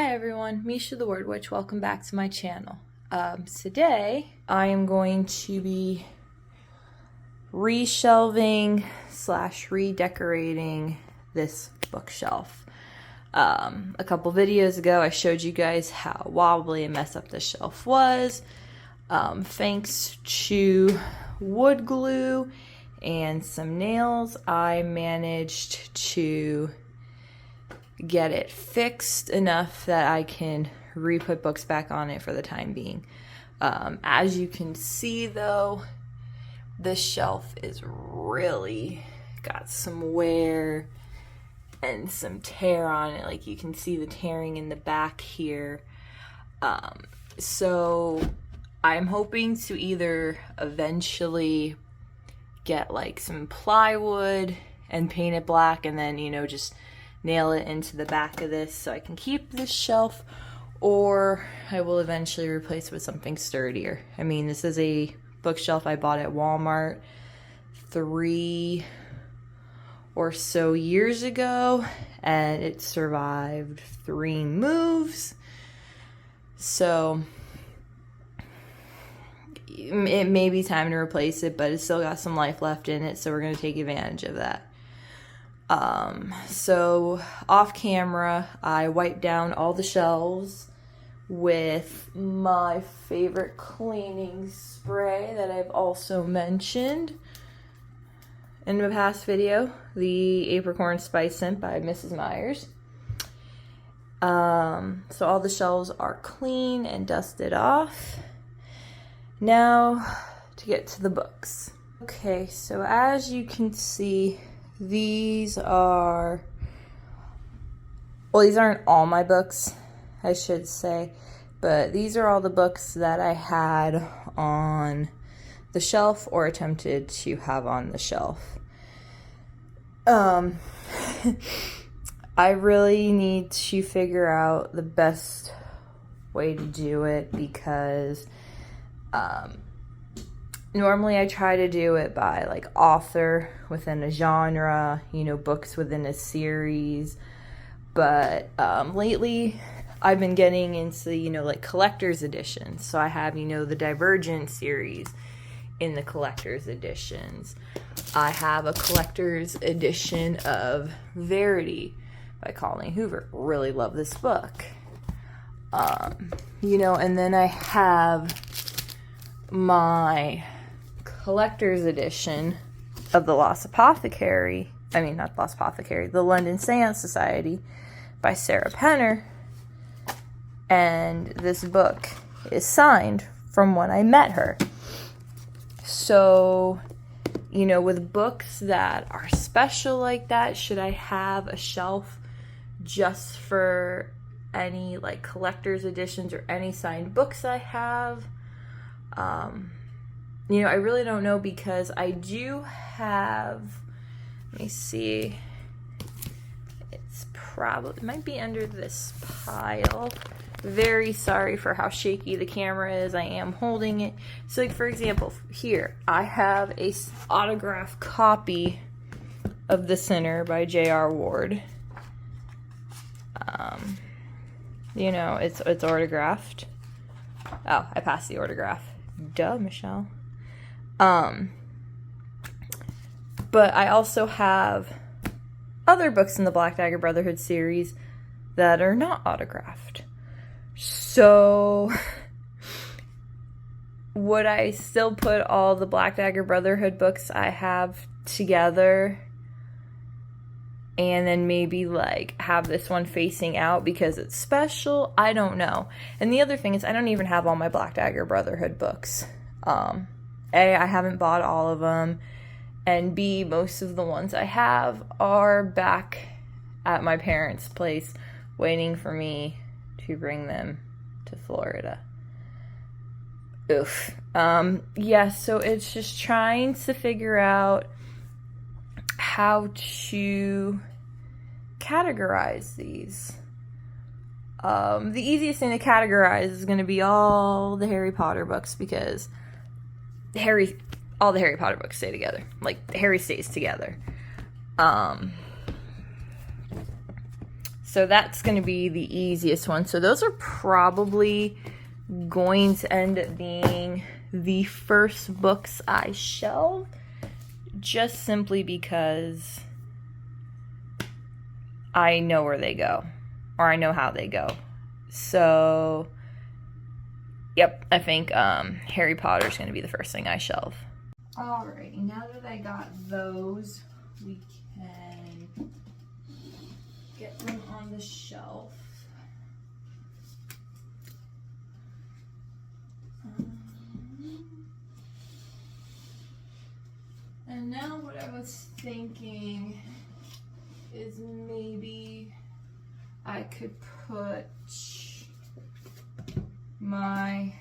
Hi everyone, Misha the Word Witch. Welcome back to my channel. Today I am going to be reshelving / redecorating this bookshelf. A couple videos ago I showed you guys how wobbly and messed up this shelf was. Thanks to wood glue and some nails, I managed to get it fixed enough that I can re-put books back on it for the time being. As you can see though, this shelf is really got some wear and some tear on it. Like you can see the tearing in the back here. So I'm hoping to either eventually get like some plywood and paint it black and then, you know, just nail it into the back of this so I can keep this shelf, or I will eventually replace it with something sturdier. I mean, this is a bookshelf I bought at Walmart 3 or so years ago, and it survived 3 moves. So it may be time to replace it, but it's still got some life left in it, so we're going to take advantage of that. So off camera, I wiped down all the shelves with my favorite cleaning spray that I've also mentioned in the past video, the Apricot Spice Scent by Mrs. Myers. So all the shelves are clean and dusted off. Now to get to the books. Okay, so as you can see, these aren't all my books, I should say, but these are all the books that I had on the shelf or attempted to have on the shelf. I really need to figure out the best way to do it because normally I try to do it by like author within a genre, you know, books within a series. But lately I've been getting into, you know, like collector's editions. So I have, you know, the Divergent series in the collector's editions. I have a collector's edition of Verity by Colleen Hoover. Really love this book. You know, and then I have my collector's edition of the Lost Apothecary, the London Seance Society by Sarah Penner, and this book is signed from when I met her. So, you know, with books that are special like that, should I have a shelf just for any like collector's editions or any signed books I have? You know, I really don't know because I do have, let me see, it might be under this pile. Very sorry for how shaky the camera is. I am holding it. So like for example, here, I have a autographed copy of The Sinner by J.R. Ward. You know, it's autographed. Oh, I passed the autograph. Duh, Michelle. But I also have other books in the Black Dagger Brotherhood series that are not autographed. So would I still put all the Black Dagger Brotherhood books I have together and then maybe like have this one facing out because it's special? I don't know. And the other thing is I don't even have all my Black Dagger Brotherhood books. A, I haven't bought all of them, and B, most of the ones I have are back at my parents' place waiting for me to bring them to Florida. Oof. Yeah, so it's just trying to figure out how to categorize these. The easiest thing to categorize is going to be all the Harry Potter books because all the Harry Potter books stay together. Like, Harry stays together. So that's going to be the easiest one. So those are probably going to end up being the first books I shelve, just simply because I know where they go, or I know how they go. So, yep, I think Harry Potter is going to be the first thing I shelve. Alrighty, now that I got those, we can get them on the shelf. And now what I was thinking is maybe I could put my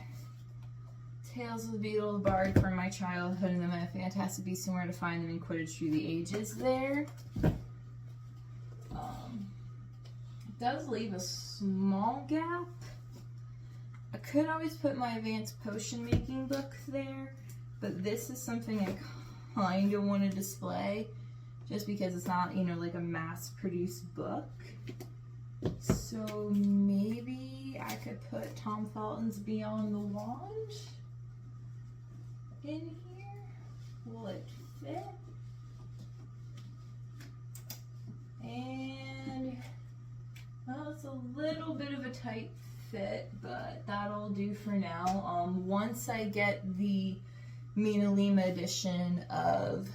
Tales of the Beetle the Bard from my childhood and then my Fantastic Beasts and Where to Find Them in Quidditch Through the Ages there. It does leave a small gap. I could always put my advanced potion making book there, but this is something I kind of want to display just because it's not, you know, like a mass-produced book. So maybe I could put Tom Felton's Beyond the Wand in here. Will it fit? And, well, it's a little bit of a tight fit, but that'll do for now. Once I get the Mina Lima edition of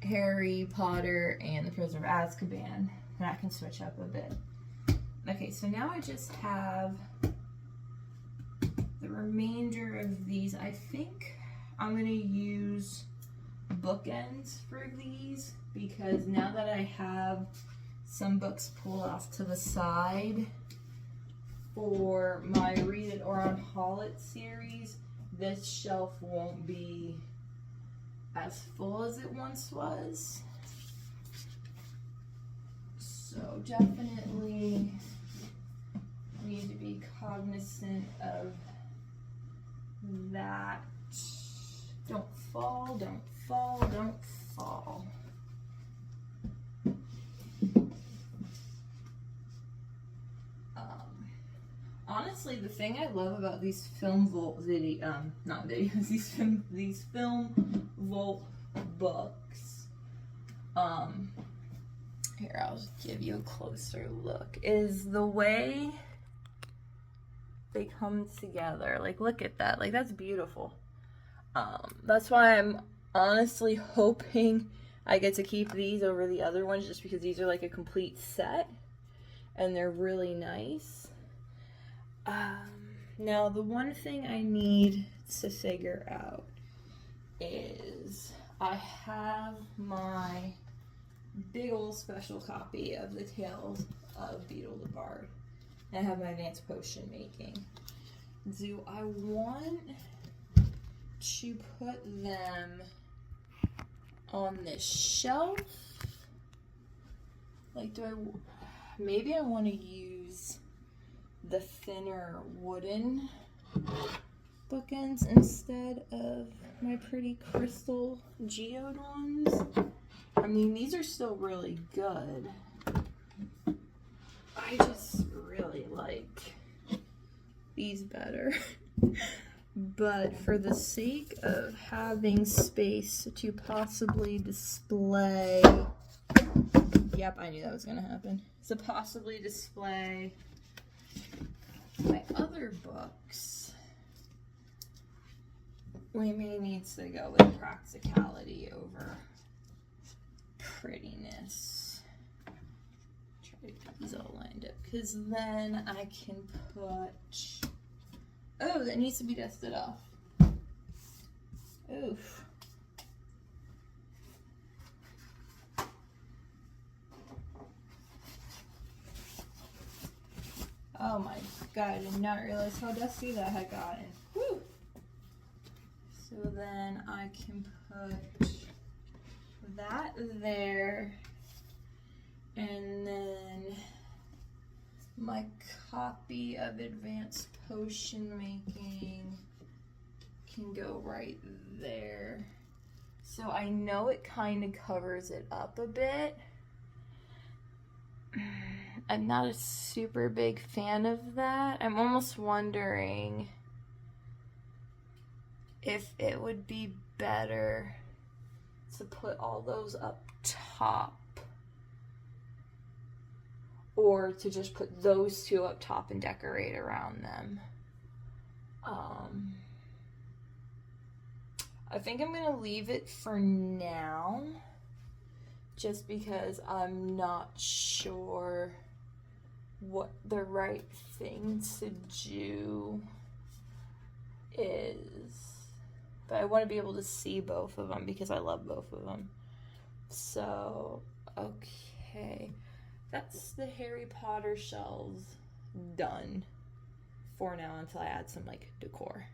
Harry Potter and the Prisoner of Azkaban, then I can switch up a bit. Okay, so now I just have the remainder of these. I think I'm going to use bookends for these because now that I have some books pulled off to the side for my Read It or on Haul It series, this shelf won't be as full as it once was. So definitely need to be cognizant of that. Don't fall, don't fall, don't fall. Honestly, the thing I love about these film vault these film vault books, here, I'll give you a closer look, is the way they come together. Like, look at that. Like, that's beautiful. That's why I'm honestly hoping I get to keep these over the other ones, just because these are like a complete set and they're really nice. Now the one thing I need to figure out is I have my big old special copy of the Tales of Beetle the Bard, and I have my advanced potion making. Do I want to put them on this shelf? Like, maybe I want to use the thinner wooden bookends instead of my pretty crystal geode ones. I mean, these are still really good. I just really like these better. But for the sake of having space to possibly display, yep, I knew that was gonna happen. So possibly display my other books, we may need to go with practicality over prettiness. Try to get these all lined up, because then I can put, oh, that needs to be dusted off. Oof. Oh my god, I did not realize how dusty that had gotten. Whew. So then I can put that there, and then my copy of Advanced Potion Making can go right there. So I know it kind of covers it up a bit. I'm not a super big fan of that. I'm almost wondering if it would be better to put all those up top, or to just put those two up top and decorate around them. I think I'm gonna leave it for now, just because I'm not sure what the right thing to do is. But I want to be able to see both of them because I love both of them. So, okay. That's the Harry Potter shelves done for now until I add some like decor.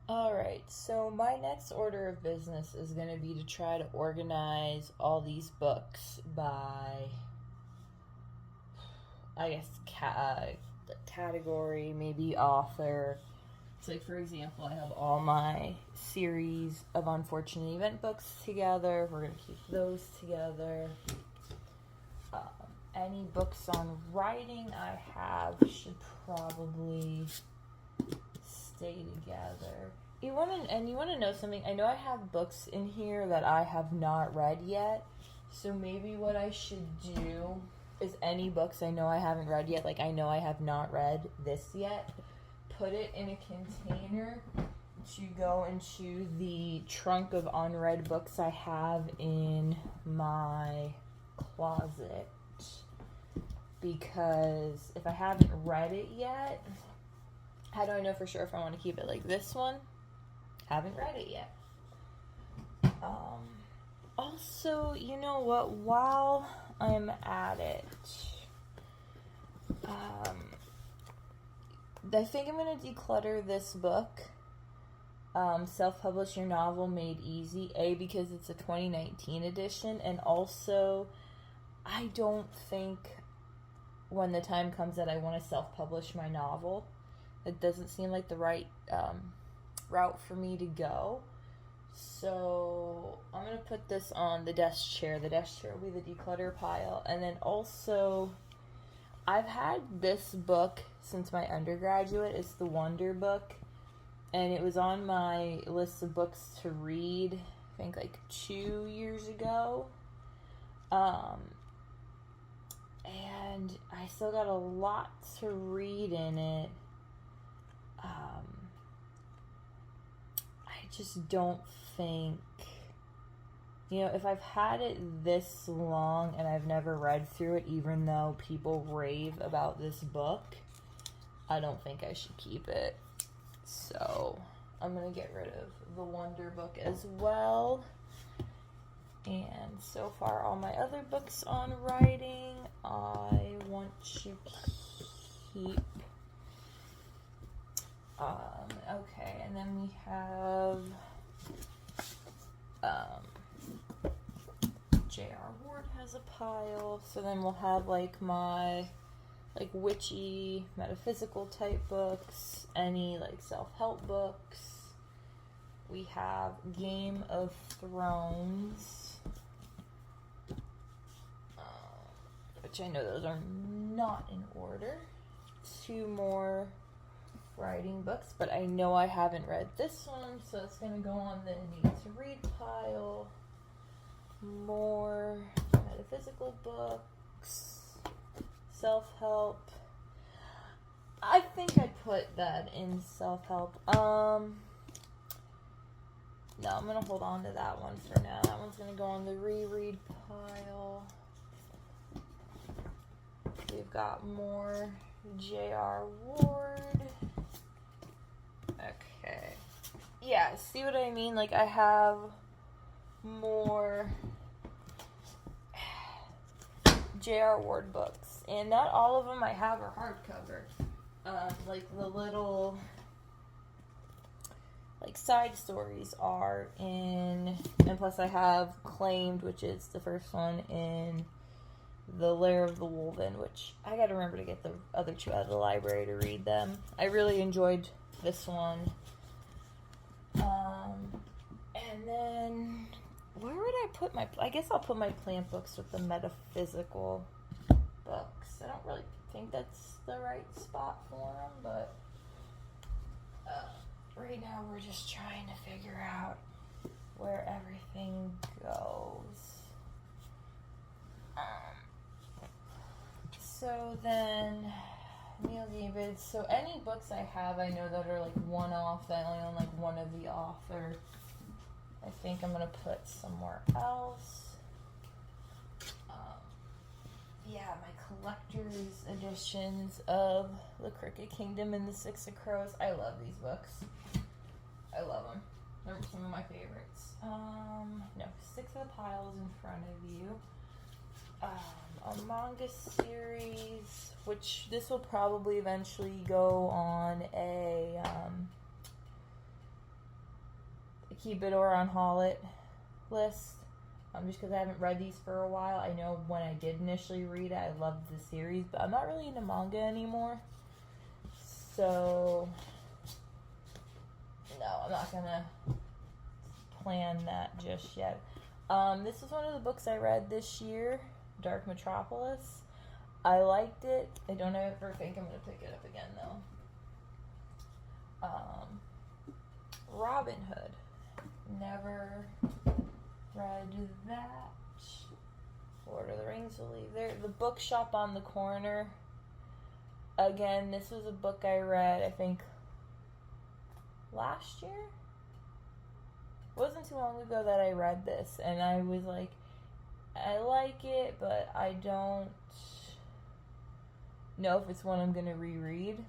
Alright, so my next order of business is going to be to try to organize all these books by, I guess, category, maybe author. So, like, for example, I have all my series of Unfortunate Event books together. We're going to keep those together. Any books on writing I have should probably stay together. You want to know something? I know I have books in here that I have not read yet. So maybe what I should do is any books I know I haven't read yet, like I know I have not read this yet, put it in a container to go into the trunk of unread books I have in my closet. Because if I haven't read it yet, how do I know for sure if I want to keep it? Like this one, haven't read it yet. Also, you know what? While I'm at it, I think I'm going to declutter this book. Self-Publish Your Novel Made Easy. A, because it's a 2019 edition, and also, I don't think when the time comes that I want to self-publish my novel, it doesn't seem like the right route for me to go. So I'm going to put this on the desk chair. The desk chair will be the declutter pile. And then also, I've had this book since my undergraduate. It's the Wonder book. And it was on my list of books to read, I think like 2 years ago. And I still got a lot to read in it. I just don't think, if I've had it this long and I've never read through it, even though people rave about this book, I don't think I should keep it. So I'm going to get rid of the Wonder book as well. And so far, all my other books on writing, I want to keep. Okay, and then we have J.R. Ward has a pile. So then we'll have like my witchy, metaphysical type books, any like self-help books. We have Game of Thrones, which I know those are not in order. 2 more writing books, but I know I haven't read this one, so it's going to go on the need to read pile. More metaphysical books, self-help. I think I'd put that in self-help. No, I'm going to hold on to that one for now. That one's going to go on the reread pile. We've got more J.R. Ward. Okay. Yeah, see what I mean? Like, I have more J.R. Ward books. And not all of them I have are hardcover. Like, the little side stories are in, and plus I have Claimed, which is the first one, in The Lair of the Wolven, which I gotta remember to get the other 2 out of the library to read them. I really enjoyed this one. And then, where would I put I guess I'll put my plant books with the metaphysical books. I don't really think that's the right spot for them, but right now we're just trying to figure out where everything goes. So then, Neil David. So any books I have, I know that are like one-off, that I only own like one of the author, I think I'm gonna put somewhere else. Yeah, my collector's editions of The Crooked Kingdom and The Six of Crows. I love these books. I love them. They're some of my favorites. No, Six of the Piles in front of you. A manga series, which this will probably eventually go on a keep it or on haul it list. Just because I haven't read these for a while. I know when I did initially read it, I loved the series, but I'm not really into manga anymore. So, no, I'm not gonna plan that just yet. This was one of the books I read this year, Dark Metropolis. I liked it. I don't ever think I'm gonna pick it up again though. Robin Hood. Never read that. Lord of the Rings will leave there. The Bookshop on the Corner. Again, this was a book I read, I think, last year? It wasn't too long ago that I read this, and I was like, I like it, but I don't know if it's one I'm going to reread.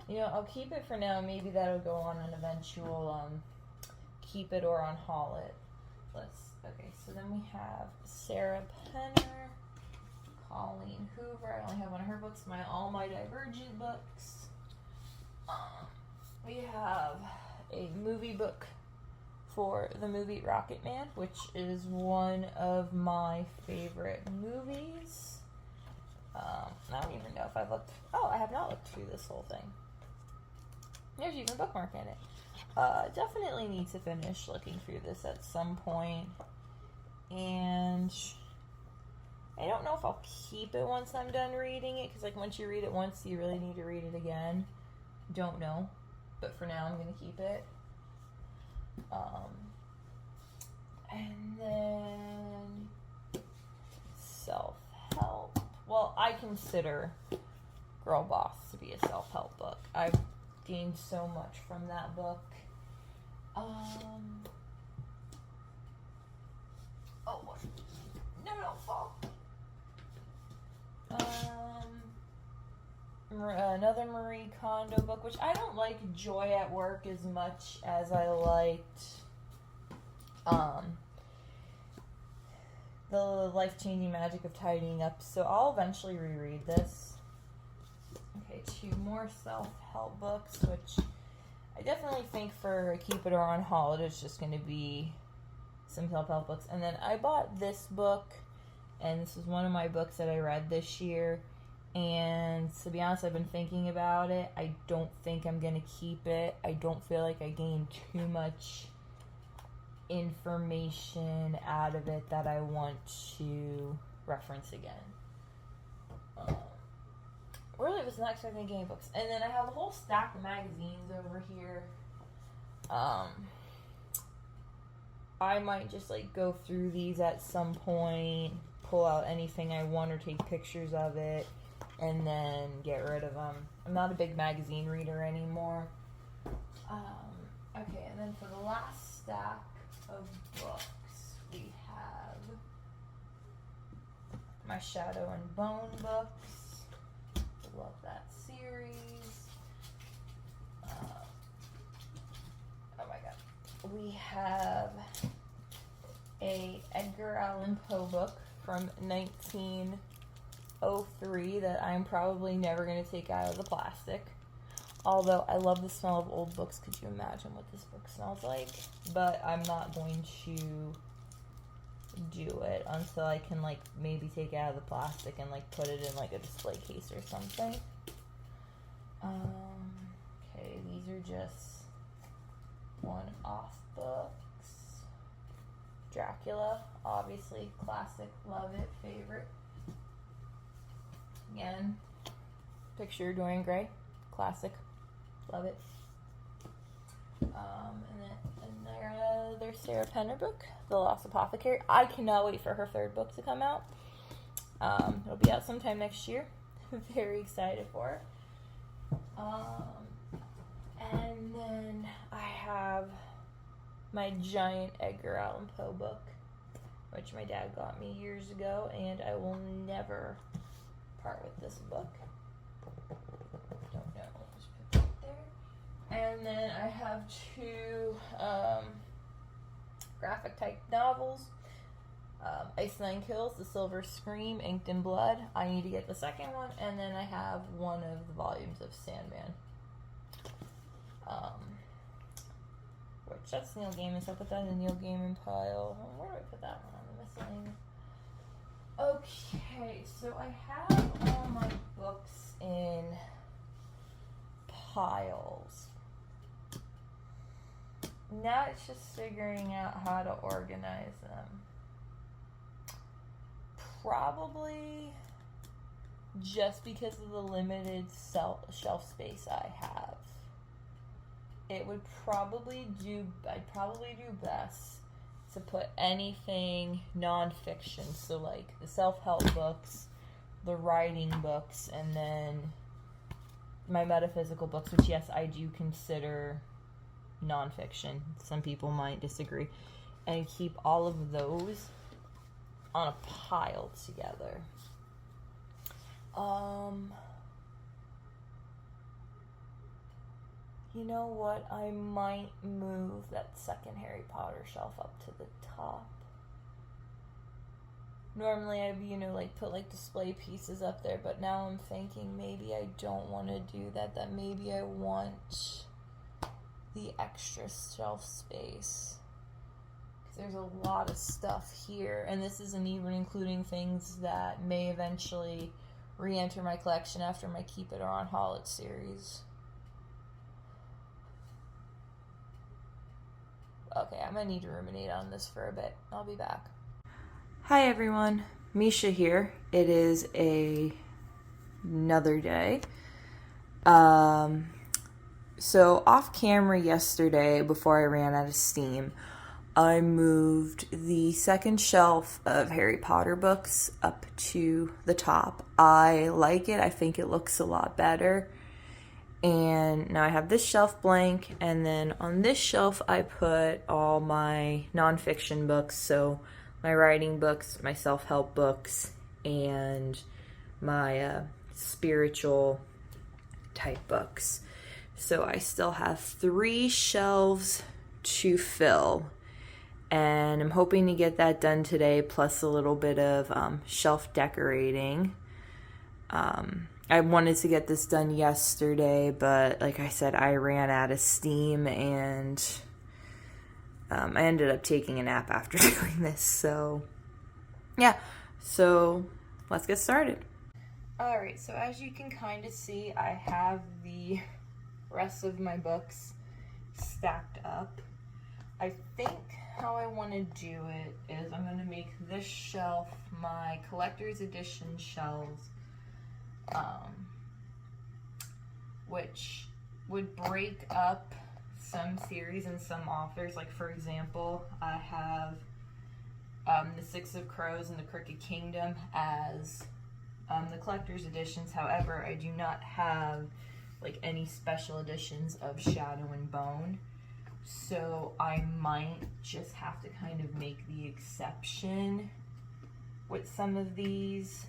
You know, I'll keep it for now. Maybe that'll go on an eventual keep it or on haul it list. Okay, so then we have Sarah Penner, Colleen Hoover. I only have one of her books. All my Divergent books. We have a movie book for the movie Rocket Man, which is one of my favorite movies. I don't even know if I've looked. Oh, I have not looked through this whole thing. There's even a bookmark in it. Definitely need to finish looking through this at some point. And I don't know if I'll keep it once I'm done reading it, because like once you read it once, you really need to read it again. Don't know. But for now, I'm going to keep it. And then self-help. Well, I consider Girl Boss to be a self-help book. I've gained so much from that book. Oh, what? No, don't fall. Another Marie Kondo book, which I don't like Joy at Work as much as I liked The Life-Changing Magic of Tidying Up, so I'll eventually reread this. Okay, 2 more self-help books, which I definitely think for a keep it or on haul, it's just going to be some self-help books. And then I bought this book, and this was one of my books that I read this year, and to be honest, I've been thinking about it. I don't think I'm going to keep it. I don't feel like I gained too much information out of it that I want to reference again. Really was not expecting to gain books. And then I have a whole stack of magazines over here. I might just like go through these at some point, pull out anything I want or take pictures of it, and then get rid of them. I'm not a big magazine reader anymore. Okay, and then for the last stack of books, we have my Shadow and Bone books. Love that series. Oh my god. We have a Edgar Allan Poe book from 1903 that I'm probably never going to take out of the plastic. Although I love the smell of old books. Could you imagine what this book smells like? But I'm not going to do it until I can like maybe take it out of the plastic and like put it in like a display case or something. Okay, these are just one-off books. Dracula, obviously, classic, love it, favorite. Again, picture Dorian Gray, classic, love it. And then there's Sarah Penner book, The Lost Apothecary. I cannot wait for her third book to come out. It'll be out sometime next year. Very excited for it. And then I have my giant Edgar Allan Poe book, which my dad got me years ago, and I will never part with this book. Don't know. Just put that there. And then I have two graphic type novels. Ice Nine Kills, The Silver Scream, Inked in Blood. I need to get the second one. And then I have one of the volumes of Sandman. Which that's Neil Gaiman, so I put that in the Neil Gaiman pile. Where do I put that one on the miscellaneous? Okay, so I have all my books in piles. Now it's just figuring out how to organize them. Probably just because of the limited shelf space I have. It would probably I'd probably do best to put anything nonfiction, so like the self-help books, the writing books, and then my metaphysical books, which yes, I do consider nonfiction. Some people might disagree. And keep all of those on a pile together. You know what? I might move that second Harry Potter shelf up to the top. Normally I'd, like put like display pieces up there, but now I'm thinking maybe I don't want to do that. That maybe I want the extra shelf space. There's a lot of stuff here, and this isn't even including things that may eventually re-enter my collection after my Keep It or On Haul It series. Okay, I'm gonna need to ruminate on this for a bit. I'll be back. Hi everyone, Misha here. It is another day. So off camera yesterday, before I ran out of steam, I moved the second shelf of Harry Potter books up to the top. I like it. I think it looks a lot better. And now I have this shelf blank, and then on this shelf I put all my nonfiction books, so my writing books, my self-help books, and my spiritual type books. So I still have 3 shelves to fill, and I'm hoping to get that done today, plus a little bit of shelf decorating. I wanted to get this done yesterday, but like I said, I ran out of steam, and I ended up taking a nap after doing this. So yeah, so let's get started. Alright, so as you can kind of see, I have the rest of my books stacked up. I think how I want to do it is I'm going to make this shelf my collector's edition shelves, which would break up some series and some authors. Like for example, I have The Six of Crows and The Crooked Kingdom as the collector's editions. However, I do not have like any special editions of Shadow and Bone. So I might just have to kind of make the exception with some of these.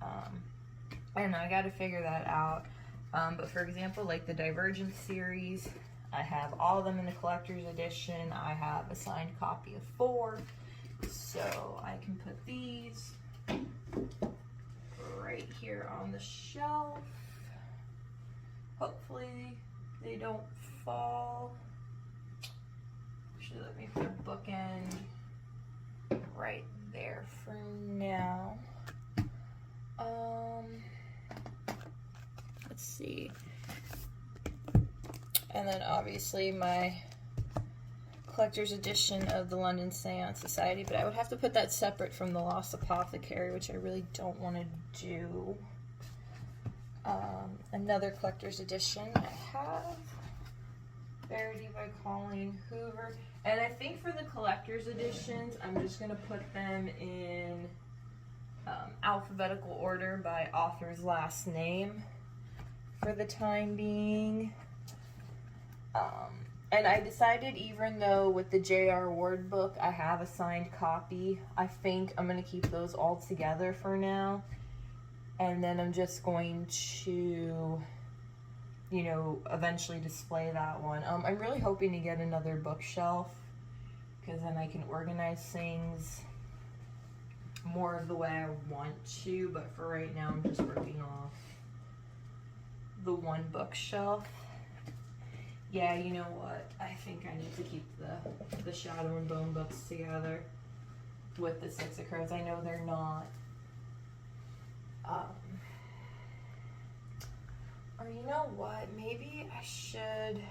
I don't know, I gotta figure that out. But for example, like the Divergent series, I have all of them in the collector's edition. I have a signed copy of 4. So I can put these right here on the shelf. Hopefully they don't fall. Actually, let me put a bookend right there for now. Let's see. And then obviously my collector's edition of the London Seance Society, but I would have to put that separate from the Lost Apothecary, which I really don't want to do. Another collector's edition I have, Verity by Colleen Hoover. And I think for the collector's editions, I'm just going to put them in alphabetical order by author's last name for the time being. And I decided, even though with the J.R. Ward book I have a signed copy, I think I'm going to keep those all together for now. And then I'm just going to, you know, eventually display that one. I'm really hoping to get another bookshelf, because then I can organize things more of the way I want to. But for right now, I'm just working off the one bookshelf. Yeah, you know what? I think I need to keep the Shadow and Bone books together with the Six of Crows. I know they're not. Or you know what? Maybe I should.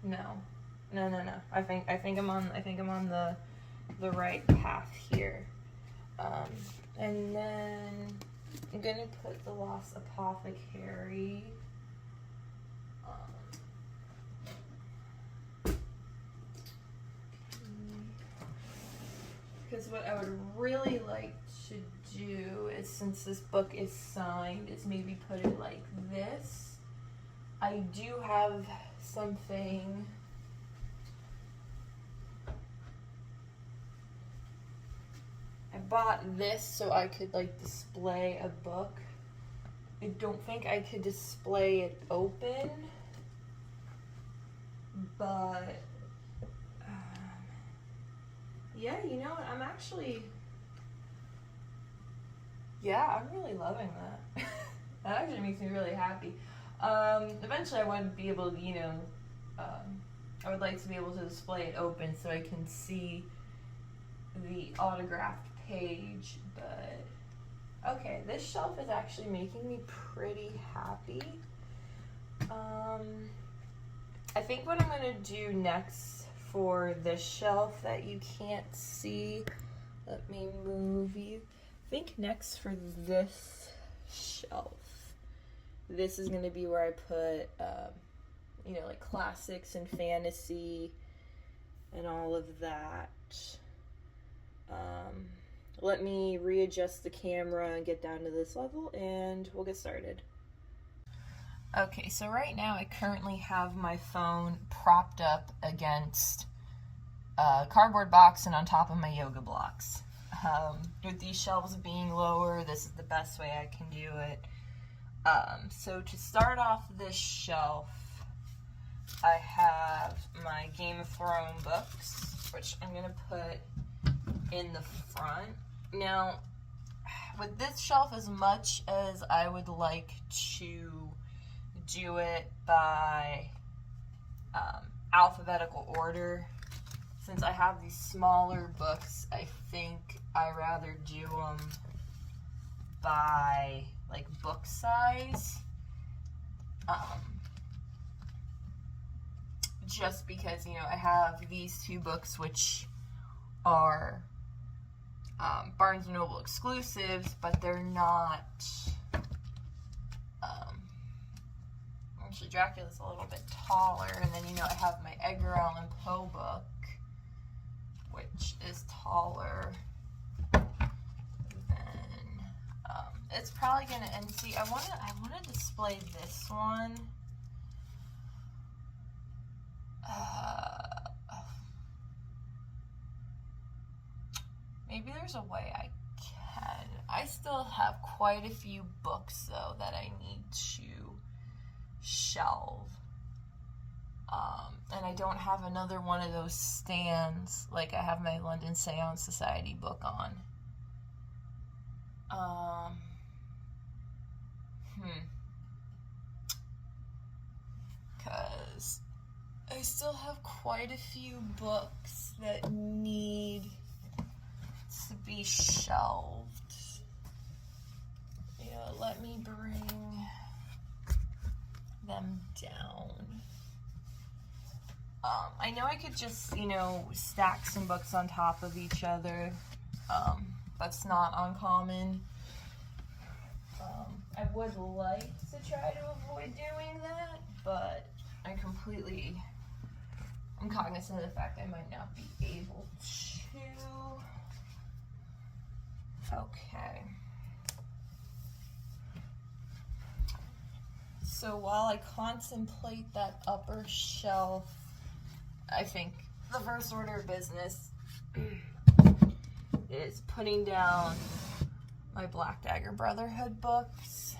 No. I think I'm on the right path here. And then I'm gonna put the Lost Apothecary. Because what I would really like to do is, since this book is signed, is maybe put it like this. I do have something. I bought this so I could like display a book. I don't think I could display it open, but yeah, you know what? I'm really loving that. That actually makes me really happy. Eventually I would be able to, you know, I would like to be able to display it open so I can see the autographed page, but okay, this shelf is actually making me pretty happy. I think what I'm going to do next for this shelf that you can't see, let me move you. I think next for this shelf, this is going to be where I put, you know, like classics and fantasy and all of that. Let me readjust the camera and get down to this level and we'll get started. Okay, so right now I currently have my phone propped up against a cardboard box and on top of my yoga blocks. With these shelves being lower, this is the best way I can do it. So to start off this shelf, I have my Game of Thrones books, which I'm going to put in the front. Now, with this shelf, as much as I would like to do it by alphabetical order, since I have these smaller books, I think I rather do them by like book size. Just because, you know, I have these two books which are Barnes & Noble exclusives, but they're not, actually Dracula's a little bit taller, and then, you know, I have my Edgar Allan Poe book, which is taller than, it's probably gonna, and see, I wanna display this one, maybe there's a way I can. I still have quite a few books, though, that I need to shelve. And I don't have another one of those stands like I have my London Seance Society book on. Because I still have quite a few books that need to be shelved. You know, let me bring them down. I know I could just, you know, stack some books on top of each other. That's not uncommon. I would like to try to avoid doing that, but I'm cognizant of the fact I might not be able to. Okay. So while I contemplate that upper shelf, I think the first order of business is putting down my Black Dagger Brotherhood books.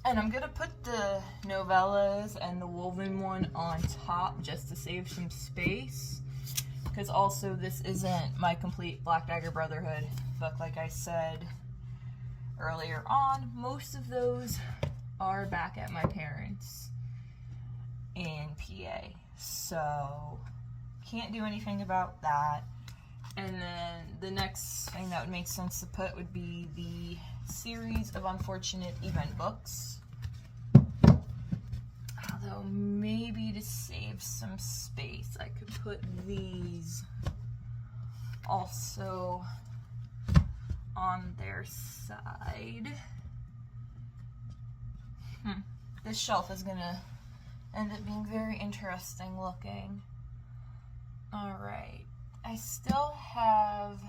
And I'm gonna put the novellas and the woven one on top just to save some space. Because also this isn't my complete Black Dagger Brotherhood book, like I said earlier on. Most of those are back at my parents' in PA, so can't do anything about that. And then the next thing that would make sense to put would be the series of unfortunate event books. Although maybe to save some space, I could put these also on their side. This shelf is gonna end up being very interesting looking. Alright, I still have,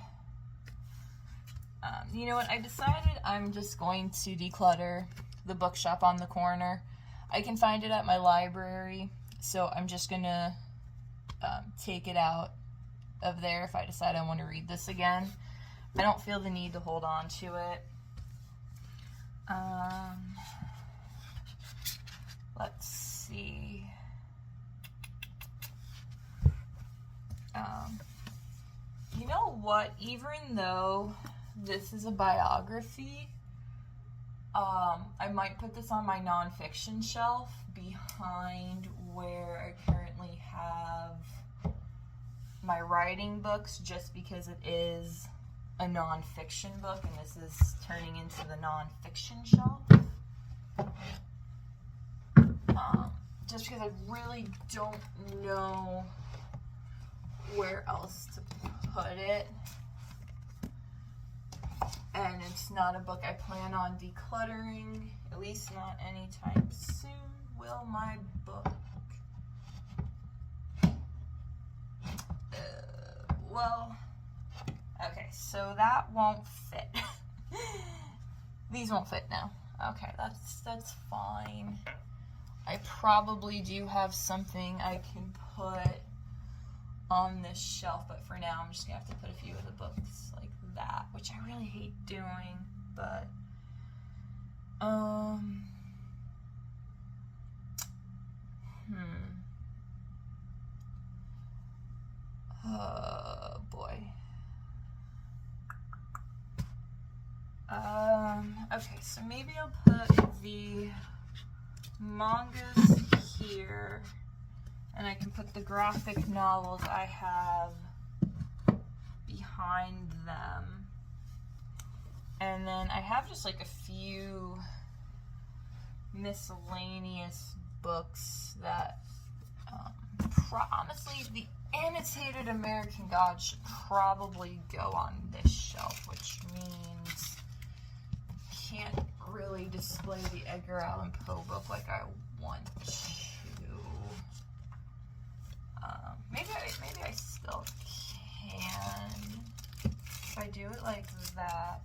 you know what, I decided I'm just going to declutter the bookshop on the corner. I can find it at my library, so I'm just gonna take it out of there if I decide I want to read this again. I don't feel the need to hold on to it. Let's see. You know what? Even though this is a biography, I might put this on my nonfiction shelf behind where I currently have my writing books, just because it is a nonfiction book and this is turning into the nonfiction shelf. Just because I really don't know where else to put it. And it's not a book I plan on decluttering, at least not anytime soon. Will my book? Well, okay, so that won't fit. These won't fit now. Okay, that's fine. I probably do have something I can put on this shelf, but for now I'm just gonna have to put a few of the books like that, which I really hate doing, but oh boy. Okay, so maybe I'll put the mangas here, and I can put the graphic novels I have behind them. And then I have just like a few miscellaneous books that, honestly, the annotated American Gods should probably go on this shelf, which means I can't really display the Edgar Allan Poe book like I want to. Maybe I still can if I do it like that.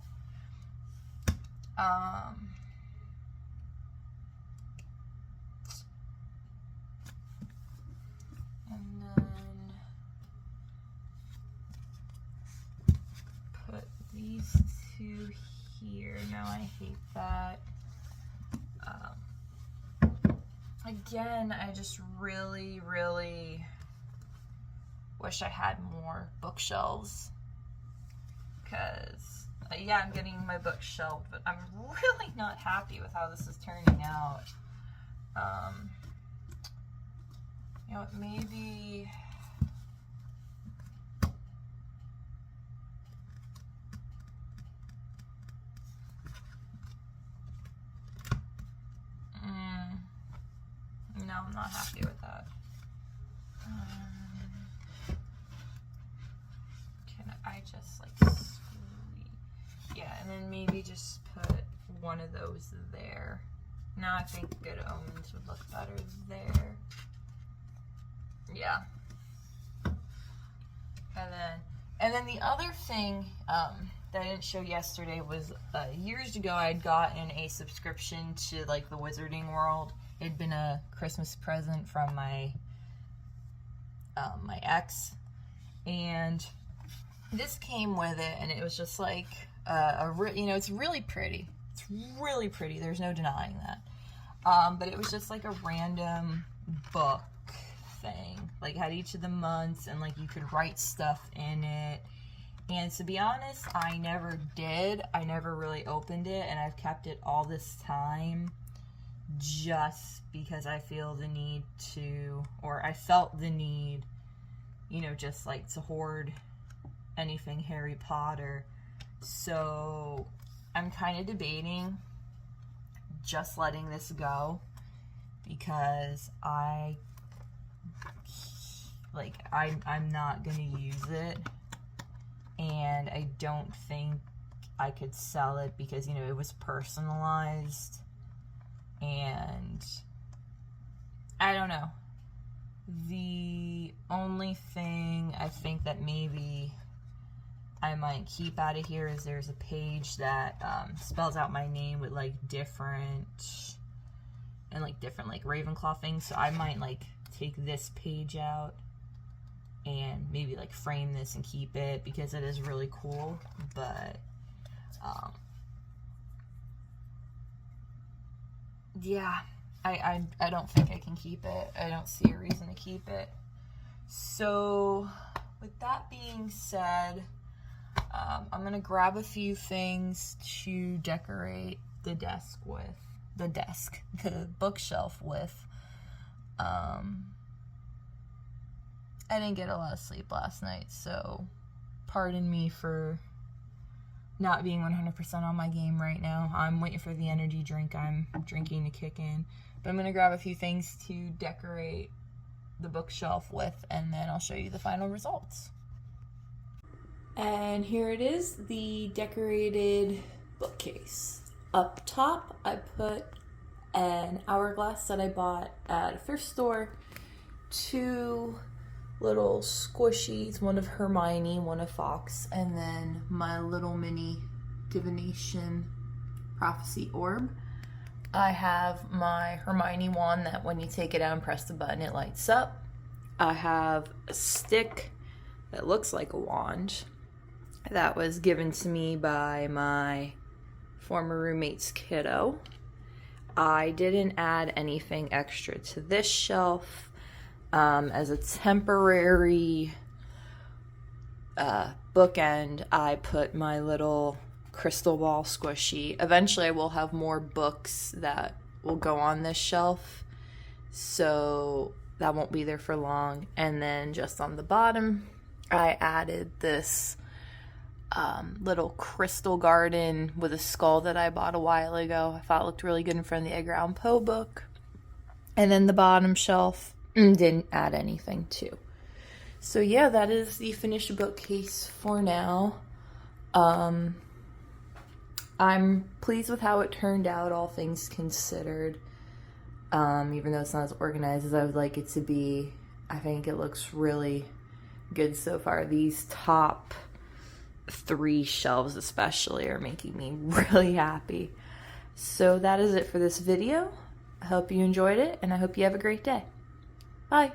And then put these two here. No, I hate that. Again, I just really wish I had more bookshelves, because yeah, I'm getting my books shelved, but I'm really not happy with how this is turning out. You know, maybe no, I'm not happy with that. Can I just like squeeze? Yeah, and then maybe just put one of those there. Now I think Good Omens would look better there. Yeah. And then the other thing that I didn't show yesterday was years ago I had gotten a subscription to like the Wizarding World. It had been a Christmas present from my my ex, and this came with it, and it was just like you know, it's really pretty. It's really pretty. There's no denying that. But it was just like a random book thing. Like, had each of the months, and like you could write stuff in it. And to be honest, I never did. I never really opened it, and I've kept it all this time just because I feel the need to, or I felt the need, you know, just like to hoard anything Harry Potter. So I'm kind of debating just letting this go because I'm not gonna use it, and I don't think I could sell it because, you know, it was personalized, and I don't know. The only thing I think that maybe I might keep out of here is there's a page that spells out my name with like different like Ravenclaw things. So I might like take this page out and maybe like frame this and keep it because it is really cool. But yeah, I don't think I can keep it. I don't see a reason to keep it. So with that being said, I'm gonna grab a few things to decorate the bookshelf with. I didn't get a lot of sleep last night, so pardon me for not being 100% on my game right now. I'm waiting for the energy drink I'm drinking to kick in. But I'm gonna grab a few things to decorate the bookshelf with, and then I'll show you the final results. And here it is, the decorated bookcase. Up top, I put an hourglass that I bought at a thrift store, 2 little squishies, one of Hermione, one of Fox, and then my little mini divination prophecy orb. I have my Hermione wand that when you take it out and press the button, it lights up. I have a stick that looks like a wand that was given to me by my former roommate's kiddo. I didn't add anything extra to this shelf. As a temporary bookend, I put my little crystal ball squishy. Eventually I will have more books that will go on this shelf, so that won't be there for long. And then just on the bottom, I added this little crystal garden with a skull that I bought a while ago. I thought it looked really good in front of the Edgar Allan Poe book. And then the bottom shelf, didn't add anything to. So yeah, that is the finished bookcase for now. I'm pleased with how it turned out, all things considered. Even though it's not as organized as I would like it to be, I think it looks really good so far. These top 3 shelves especially are making me really happy. So that is it for this video. I hope you enjoyed it, and I hope you have a great day. Bye.